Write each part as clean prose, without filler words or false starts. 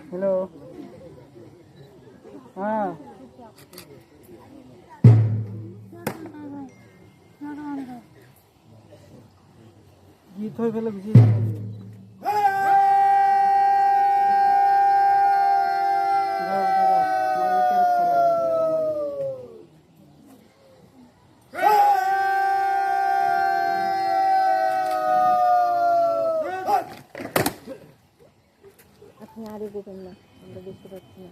Hello हाँ गीत हो गए बुझी আপনি আরে দেবেন না, আমরা দেখতে পাচ্ছি না।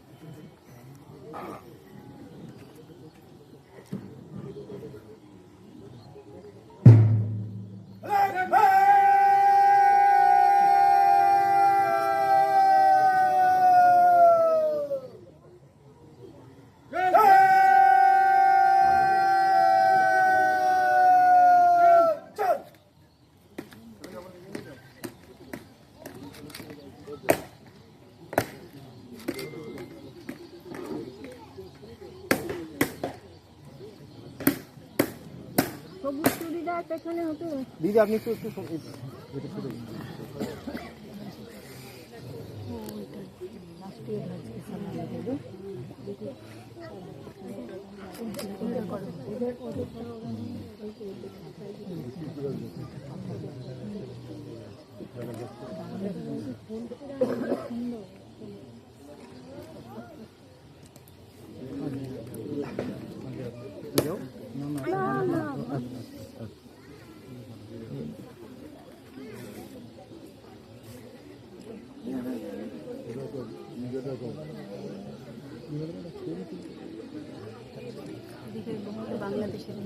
সবুজ চুড়িদার পেছনে হতো দিদি আপনি একটু একটু বাংলাদেশের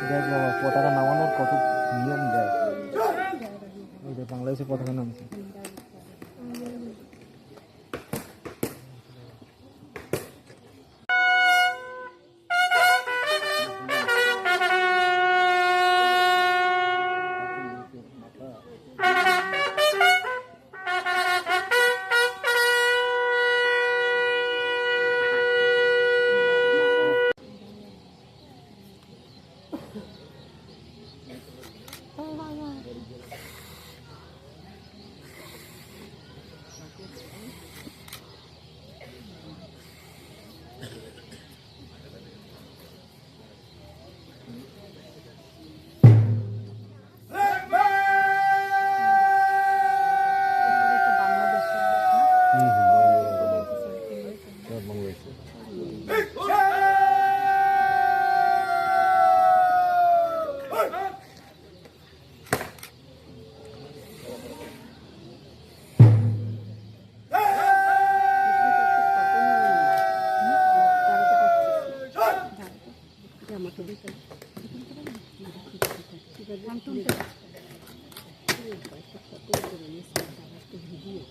দেখ বাবা পতাকা নামানোর কত নিয়ম দেয় এই যে বাংলাদেশের পতাকা নামছে আমাকে দিতে ভিডিও